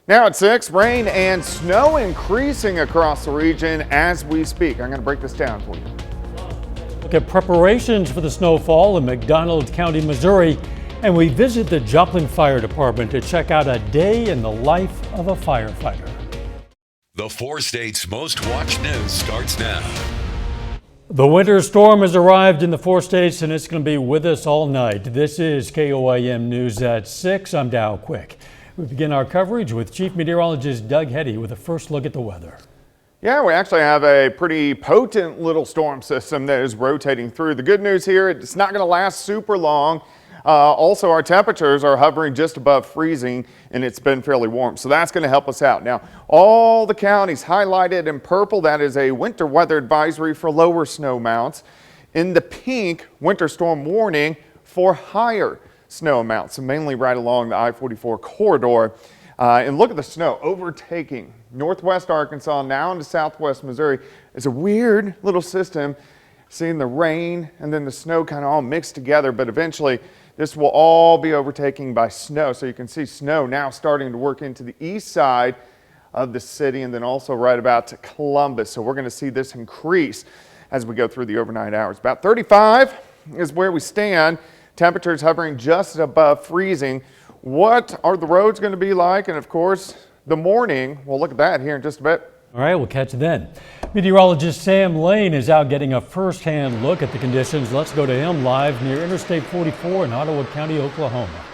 Now at 6, rain and snow increasing across the region as we speak. I'm going to break this down for you. Look at preparations for the snowfall in McDonald County, Missouri, and we visit the Joplin Fire Department to check out a day in the life of a firefighter. The 4 states' most watched news starts now. The winter storm has arrived in the 4 states and it's going to be with us all night. This is KOAM News at 6. I'm Dow Quick. We begin our coverage with Chief Meteorologist Doug Heddy with a first look at the weather. Yeah, we actually have a pretty potent little storm system that is rotating through. The good news here, it's not going to last super long. Also, our temperatures are hovering just above freezing and it's been fairly warm, so that's going to help us out. Now, all the counties highlighted in purple, that is a winter weather advisory for lower snow amounts. In the pink, winter storm warning for higher snow amounts, so mainly right along the I-44 corridor. And look at the snow overtaking northwest Arkansas now into southwest Missouri. It's a weird little system, seeing the rain and then the snow kind of all mixed together, but eventually this will all be overtaken by snow. So you can see snow now starting to work into the east side of the city and then also right about to Columbus. So we're going to see this increase as we go through the overnight hours. About 35 is where we stand. Temperatures hovering just above freezing. What are the roads going to be like? And of course, the morning. We'll look at that here in just a bit. All right, we'll catch you then. Meteorologist Sam Lane is out getting a first-hand look at the conditions. Let's go to him live near Interstate 44 in Ottawa County, Oklahoma.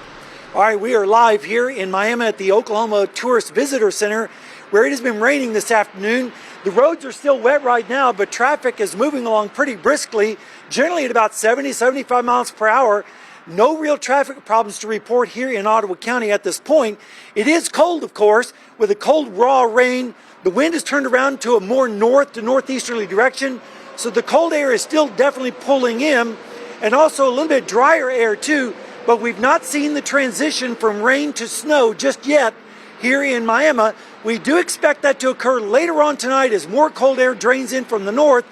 All right, we are live here in Miami at the Oklahoma Tourist Visitor Center, where it has been raining this afternoon. The roads are still wet right now, but traffic is moving along pretty briskly, generally at about 75 miles per hour. No real traffic problems to report here in Ottawa County at this point. It is cold, of course, with a cold, raw rain. The wind has turned around to a more north to northeasterly direction, so the cold air is still definitely pulling in, and also a little bit drier air too, but we've not seen the transition from rain to snow just yet here in Miami. We do expect that to occur later on tonight as more cold air drains in from the north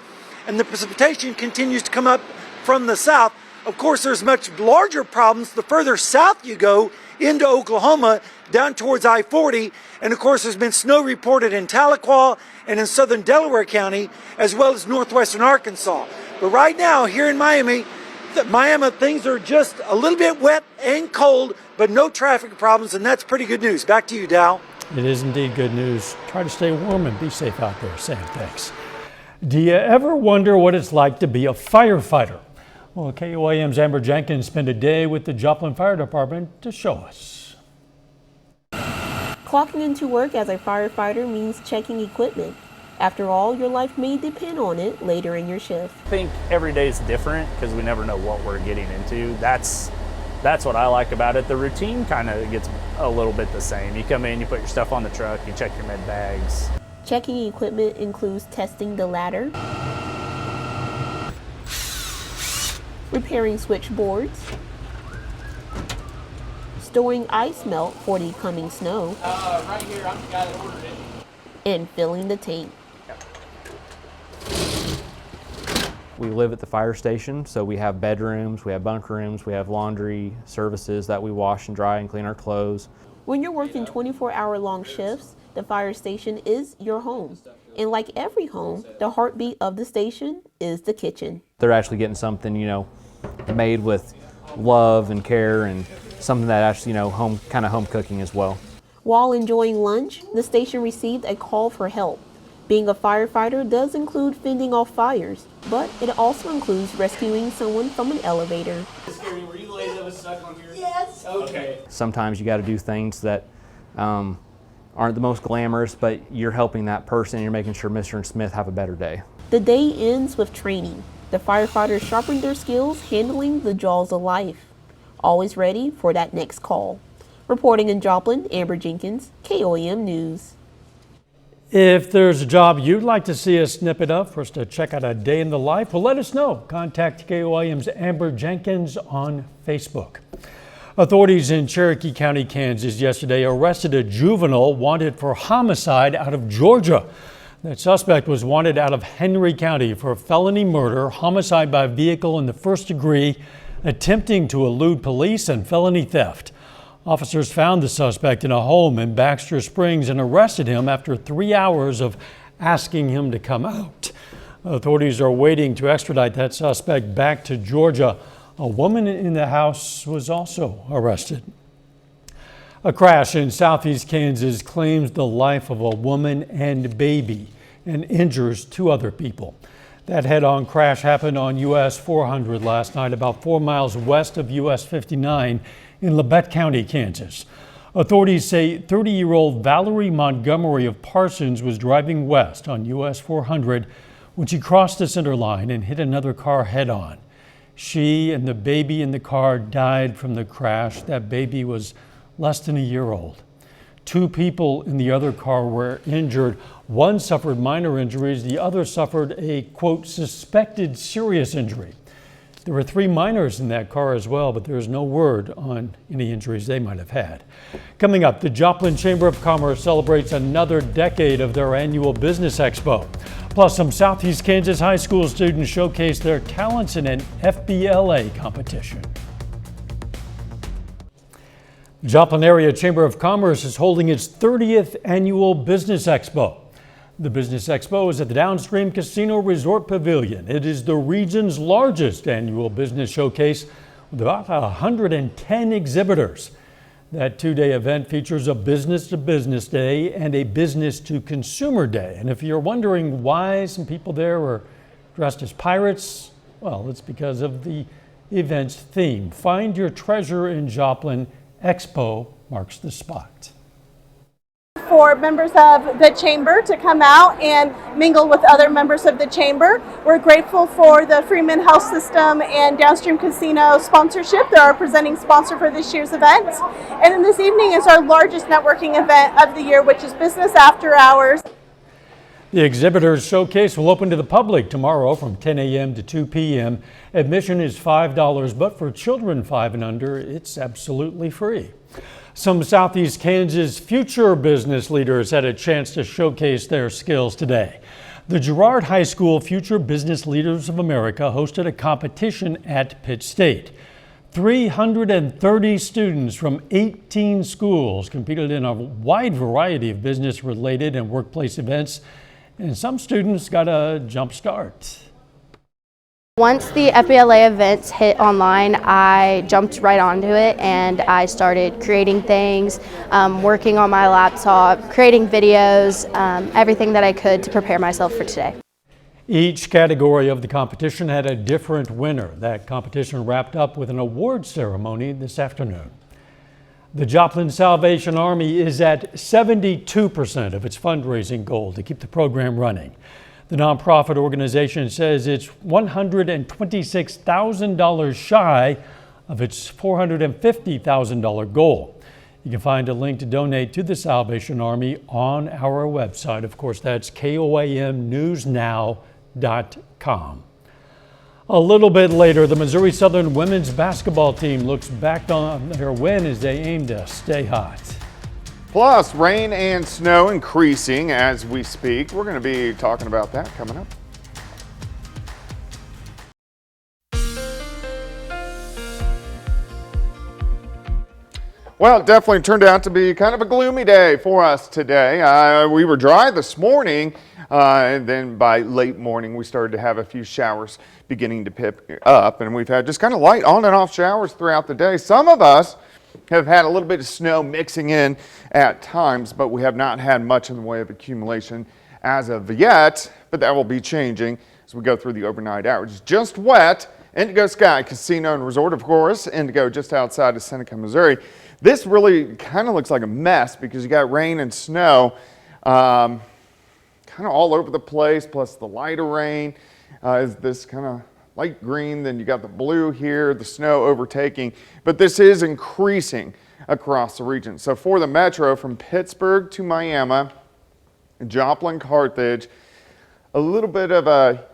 and the precipitation continues to come up from the south. Of course, there's much larger problems the further south you go into Oklahoma, down towards I-40. And of course, there's been snow reported in Tahlequah and in southern Delaware County, as well as northwestern Arkansas. But right now, here in Miami, things are just a little bit wet and cold, but no traffic problems, and that's pretty good news. Back to you, Dow. It is indeed good news. Try to stay warm and be safe out there, Sam. Thanks. Do you ever wonder what it's like to be a firefighter? Well, KOAM's Amber Jenkins spent a day with the Joplin Fire Department to show us. Clocking into work as a firefighter means checking equipment. After all, your life may depend on it later in your shift. I think every day is different because we never know what we're getting into. That's what I like about it. The routine kind of gets a little bit the same. You come in, you put your stuff on the truck, you check your med bags. Checking equipment includes testing the ladder, repairing switchboards, storing ice melt for the coming snow, right here, I'm the guy that ordered it, and filling the tank. We live at the fire station, so we have bedrooms, we have bunk rooms, we have laundry services that we wash and dry and clean our clothes. When you're working 24-hour-long shifts, the fire station is your home. And like every home, the heartbeat of the station is the kitchen. They're actually getting something, made with love and care, and something that actually, home cooking as well. While enjoying lunch, the station received a call for help. Being a firefighter does include fending off fires, but it also includes rescuing someone from an elevator. Were you the lady that was stuck on here? Yes. Okay. Sometimes you got to do things that aren't the most glamorous, but you're helping that person and you're making sure Mr. and Smith have a better day. The day ends with training. The firefighters sharpen their skills handling the jaws of life. Always ready for that next call. Reporting in Joplin, Amber Jenkins, KOAM News. If there's a job you'd like to see a snippet of for us to check out a day in the life, well, let us know. Contact KOAM's Amber Jenkins on Facebook. Authorities in Cherokee County, Kansas yesterday arrested a juvenile wanted for homicide out of Georgia. That suspect was wanted out of Henry County for felony murder, homicide by vehicle in the first degree, attempting to elude police, and felony theft. Officers found the suspect in a home in Baxter Springs and arrested him after 3 hours of asking him to come out. Authorities are waiting to extradite that suspect back to Georgia. A woman in the house was also arrested. A crash in southeast Kansas claims the life of a woman and baby and injures 2 other people. That head-on crash happened on US 400 last night, about 4 miles west of US 59 in Labette County, Kansas. Authorities say 30-year-old Valerie Montgomery of Parsons was driving west on US 400 when she crossed the center line and hit another car head-on. She and the baby in the car died from the crash. That baby was less than a year old. 2 people in the other car were injured. One suffered minor injuries. The other suffered a, quote, suspected serious injury. There were 3 minors in that car as well, but there is no word on any injuries they might have had. Coming up, the Joplin Chamber of Commerce celebrates another decade of their annual Business Expo. Plus, some Southeast Kansas high school students showcase their talents in an FBLA competition. Joplin Area Chamber of Commerce is holding its 30th annual Business Expo. The Business Expo is at the Downstream Casino Resort Pavilion. It is the region's largest annual business showcase with about 110 exhibitors. That 2-day event features a business-to-business day and a business-to-consumer day. And if you're wondering why some people there were dressed as pirates, well, it's because of the event's theme. Find your treasure in Joplin. Expo marks the spot. For members of the Chamber to come out and mingle with other members of the Chamber. We're grateful for the Freeman Health System and Downstream Casino sponsorship. They're our presenting sponsor for this year's event. And then this evening is our largest networking event of the year, which is Business After Hours. The exhibitors showcase will open to the public tomorrow from 10 a.m. to 2 p.m. Admission is $5, but for children 5 and under, it's absolutely free. Some Southeast Kansas future business leaders had a chance to showcase their skills today. The Girard High School Future Business Leaders of America hosted a competition at Pitt State. 330 students from 18 schools competed in a wide variety of business-related and workplace events, and some students got a jump start. Once the FBLA events hit online, I jumped right onto it and I started creating things, working on my laptop, creating videos, everything that I could to prepare myself for today. Each category of the competition had a different winner. That competition wrapped up with an award ceremony this afternoon. The Joplin Salvation Army is at 72% of its fundraising goal to keep the program running. The nonprofit organization says it's $126,000 shy of its $450,000 goal. You can find a link to donate to the Salvation Army on our website. Of course, that's KOAMnewsnow.com. A little bit later, the Missouri Southern women's basketball team looks back on their win as they aim to stay hot. Plus, rain and snow increasing as we speak. We're going to be talking about that coming up. Well, it definitely turned out to be kind of a gloomy day for us today. We were dry this morning, and then by late morning we started to have a few showers beginning to pick up, and we've had just kind of light on and off showers throughout the day. Some of us have had a little bit of snow mixing in at times, but we have not had much in the way of accumulation as of yet, but that will be changing as we go through the overnight hours. Just wet. Indigo Sky Casino and Resort, of course, Indigo just outside of Seneca, Missouri. This really kind of looks like a mess because you got rain and snow kind of all over the place, plus the lighter rain is this kind of light green, then you got the blue here, the snow overtaking, but this is increasing across the region. So for the metro from Pittsburgh to Miami, Joplin, Carthage, a little bit of a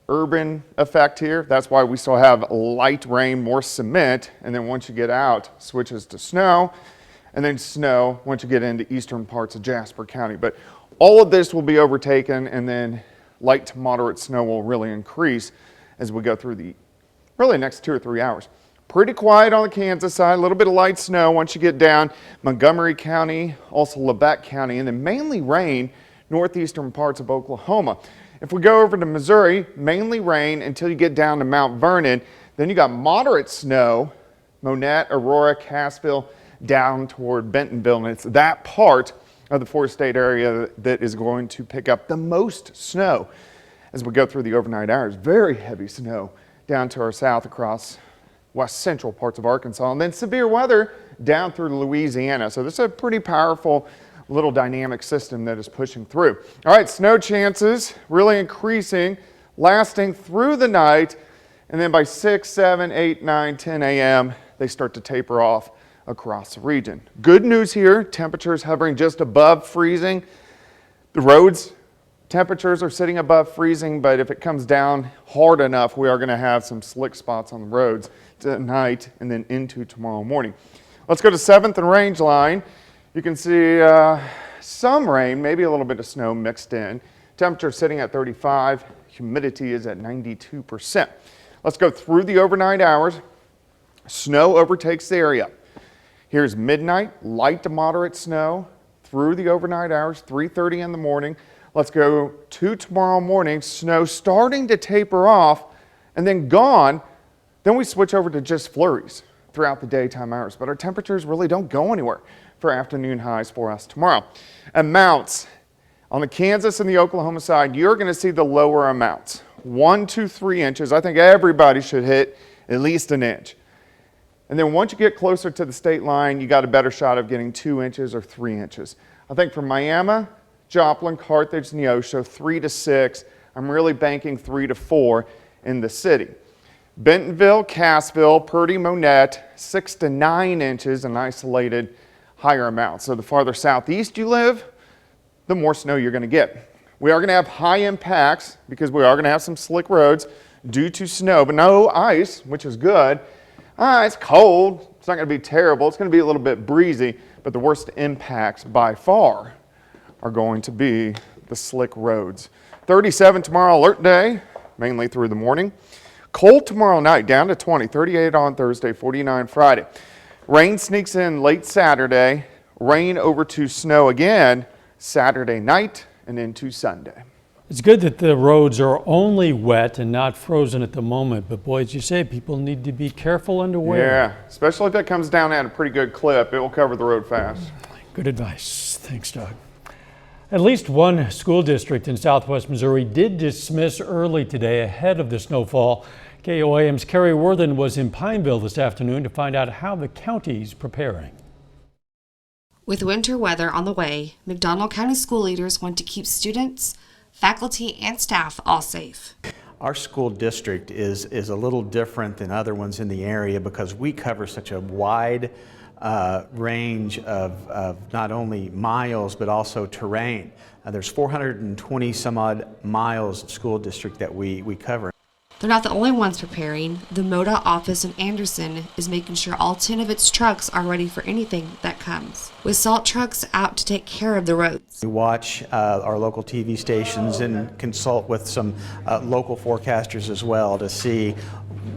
urban effect here. That's why we still have light rain, more cement, and then once you get out, switches to snow, and then snow once you get into eastern parts of Jasper County. But all of this will be overtaken, and then light to moderate snow will really increase as we go through the really next 2 or 3 hours. Pretty quiet on the Kansas side, a little bit of light snow once you get down Montgomery County, also Lebec County, and then mainly rain northeastern parts of Oklahoma. If we go over to Missouri, mainly rain until you get down to Mount Vernon. Then you got moderate snow, Monette, Aurora, Cassville, down toward Bentonville, and it's that part of the four-state area that is going to pick up the most snow as we go through the overnight hours. Very heavy snow down to our south across west central parts of Arkansas, and then severe weather down through Louisiana. So this is a pretty powerful little dynamic system that is pushing through. All right, snow chances really increasing, lasting through the night, and then by 6, 7, 8, 9, 10 a.m., they start to taper off across the region. Good news here, temperatures hovering just above freezing. The roads temperatures are sitting above freezing, but if it comes down hard enough, we are going to have some slick spots on the roads tonight and then into tomorrow morning. Let's go to 7th and Range Line. You can see some rain, maybe a little bit of snow mixed in. Temperature sitting at 35, humidity is at 92%. Let's go through the overnight hours. Snow overtakes the area. Here's midnight, light to moderate snow through the overnight hours, 3:30 in the morning. Let's go to tomorrow morning, snow starting to taper off and then gone. Then we switch over to just flurries throughout the daytime hours, but our temperatures really don't go anywhere for afternoon highs for us tomorrow. Amounts on the Kansas and the Oklahoma side, you're going to see the lower amounts, 1 to 3 inches. I think everybody should hit at least an inch. And then once you get closer to the state line, you got a better shot of getting 2 inches or 3 inches. I think for Miami, Joplin, Carthage, Neosho, 3 to 6. I'm really banking 3 to 4 in the city. Bentonville, Cassville, Purdy, Monette, 6 to 9 inches, an isolated higher amount. So the farther southeast you live, the more snow you're going to get. We are going to have high impacts because we are going to have some slick roads due to snow, but no ice, which is good. It's cold. It's not going to be terrible. It's going to be a little bit breezy, but the worst impacts by far are going to be the slick roads. 37 tomorrow, alert day, mainly through the morning. Cold tomorrow night, down to 20, 38 on Thursday, 49 Friday. Rain sneaks in late Saturday, rain over to snow again Saturday night and into Sunday. It's good that the roads are only wet and not frozen at the moment, but boy, as you say, people need to be careful underwear. Yeah, especially if that comes down at a pretty good clip, it will cover the road fast. Good advice. Thanks, Doug. At least one school district in southwest Missouri did dismiss early today ahead of the snowfall. KOAM's Carrie Worthen was in Pineville this afternoon to find out how the county's preparing. With winter weather on the way, McDonald County school leaders want to keep students, faculty, and staff all safe. Our school district is a little different than other ones in the area because we cover such a wide range of not only miles but also terrain. There's 420 some odd miles of school district that we cover. They're not the only ones preparing. The MoDOT office in Anderson is making sure all 10 of its trucks are ready for anything that comes, with salt trucks out to take care of the roads. We watch our local TV stations and consult with some local forecasters as well to see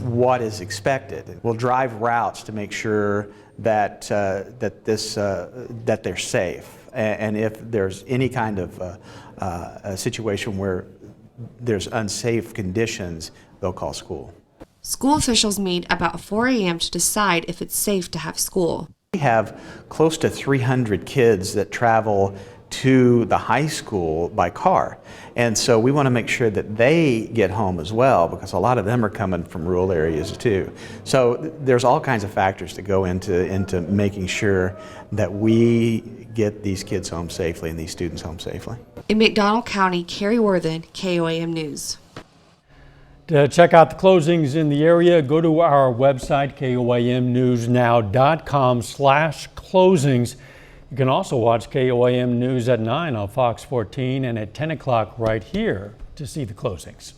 what is expected. We'll drive routes to make sure that that they're safe, and if there's any kind of a situation where there's unsafe conditions, they'll call school. School officials meet about 4 a.m. to decide if it's safe to have school. We have close to 300 kids that travel to the high school by car, and so we want to make sure that they get home as well because a lot of them are coming from rural areas too. So there's all kinds of factors that go into making sure that we get these kids home safely and these students home safely. In McDonald County, Carrie Worthen, KOAM News. To check out the closings in the area, go to our website, koamnewsnow.com/closings. You can also watch KOAM News at 9 on Fox 14 and at 10 o'clock right here to see the closings.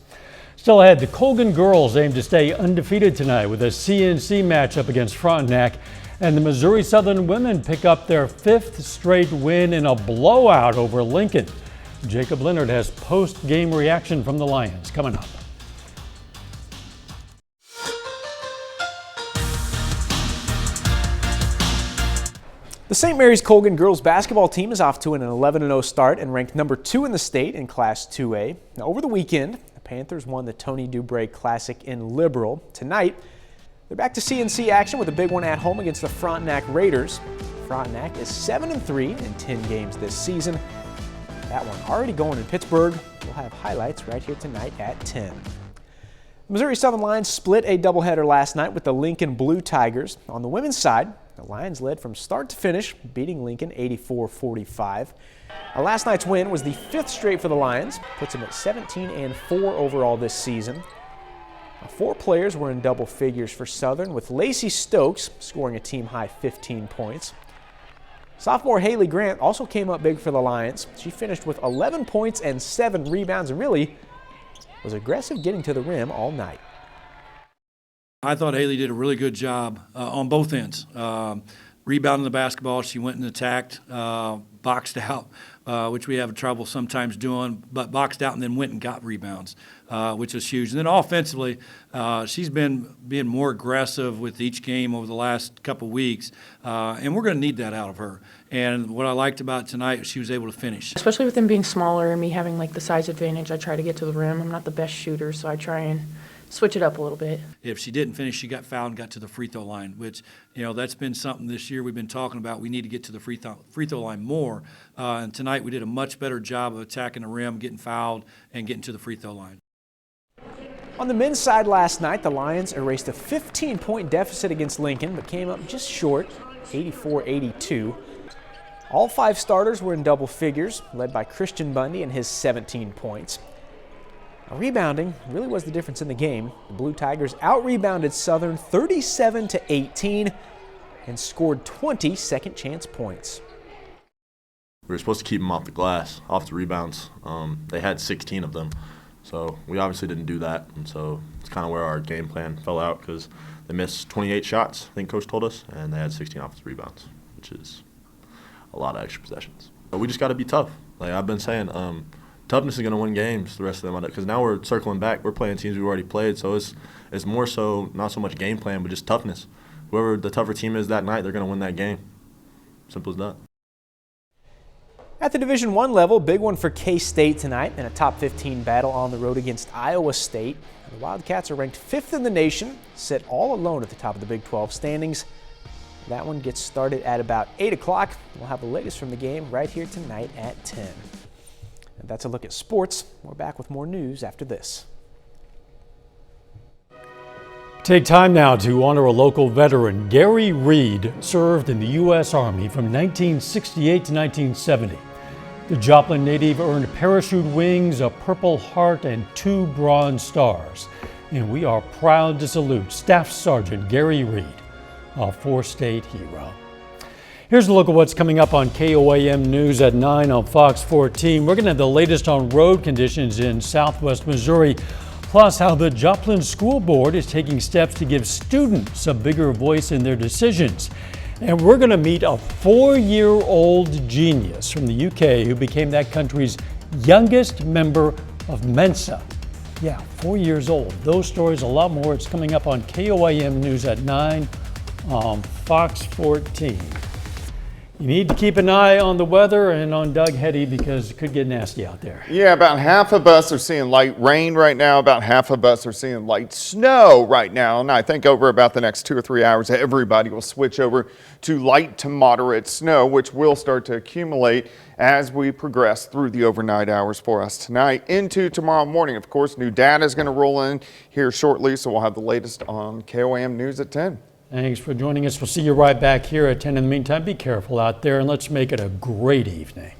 Still ahead, the Colgan girls aim to stay undefeated tonight with a CNC matchup against Frontenac, and the Missouri Southern women pick up their 5th straight win in a blowout over Lincoln. Jacob Leonard has post-game reaction from the Lions coming up. The St. Mary's Colgan girls basketball team is off to an 11-0 start and ranked number 2 in the state in Class 2A. Now, over the weekend, the Panthers won the Tony Dubray Classic in Liberal. Tonight, they're back to CNC action with a big one at home against the Frontenac Raiders. Frontenac is 7-3 in 10 games this season. That one already going in Pittsburgh. We'll have highlights right here tonight at 10. Missouri Southern Lions split a doubleheader last night with the Lincoln Blue Tigers. On the women's side, the Lions led from start to finish, beating Lincoln 84-45. Last night's win was the 5th straight for the Lions, puts them at 17-4 overall this season. 4 players were in double figures for Southern, with Lacey Stokes scoring a team-high 15 points. Sophomore Haley Grant also came up big for the Lions. She finished with 11 points and 7 rebounds and really was aggressive getting to the rim all night. I thought Haley did a really good job on both ends. Rebounding the basketball, she went and attacked, boxed out, which we have trouble sometimes doing, but boxed out and then went and got rebounds, which was huge. And then offensively, she's been being more aggressive with each game over the last couple of weeks, and we're going to need that out of her. And what I liked about tonight, she was able to finish. Especially with them being smaller and me having like the size advantage, I try to get to the rim. I'm not the best shooter, so I try and switch it up a little bit. If she didn't finish, she got fouled and got to the free throw line, which, you know, that's been something this year we've been talking about. We need to get to the free throw line more. And tonight we did a much better job of attacking the rim, getting fouled, and getting to the free throw line. On the men's side last night, the Lions erased a 15-point deficit against Lincoln, but came up just short, 84-82. All 5 starters were in double figures, led by Christian Bundy and his 17 points. Rebounding really was the difference in the game. The Blue Tigers out-rebounded Southern 37-18 and scored 20 second-chance points. We were supposed to keep them off the glass, off the rebounds. They had 16 of them, so we obviously didn't do that, and so it's kind of where our game plan fell out because they missed 28 shots, I think Coach told us, and they had 16 offensive rebounds, which is a lot of extra possessions. But we just got to be tough. Like I've been saying, toughness is going to win games the rest of them, because now we're circling back. We're playing teams we've already played, so it's more so not so much game plan, but just toughness. Whoever the tougher team is that night, they're going to win that game. Simple as that. At the Division I level, big one for K-State tonight in a top 15 battle on the road against Iowa State. The Wildcats are ranked 5th in the nation, sit all alone at the top of the Big 12 standings. That one gets started at about 8 o'clock. We'll have the latest from the game right here tonight at 10. And that's a look at sports. We're back with more news after this. Take time now to honor a local veteran. Gary Reed served in the U.S. Army from 1968 to 1970. The Joplin native earned parachute wings, a Purple Heart, and 2 Bronze Stars. And we are proud to salute Staff Sergeant Gary Reed, a 4-state hero. Here's a look at what's coming up on KOAM News at 9 on Fox 14. We're going to have the latest on road conditions in southwest Missouri, plus how the Joplin School Board is taking steps to give students a bigger voice in their decisions. And we're going to meet a 4-year-old genius from the UK who became that country's youngest member of Mensa. Yeah, 4 years old. Those stories, a lot more. It's coming up on KOAM News at 9 on Fox 14. You need to keep an eye on the weather and on Doug Hetty because it could get nasty out there. Yeah, about half of us are seeing light rain right now. About half of us are seeing light snow right now. And I think over about the next 2 or 3 hours, everybody will switch over to light to moderate snow, which will start to accumulate as we progress through the overnight hours for us tonight into tomorrow morning. Of course, new data is going to roll in here shortly, so we'll have the latest on KOAM News at 10. Thanks for joining us. We'll see you right back here at 10. In the meantime, be careful out there and let's make it a great evening.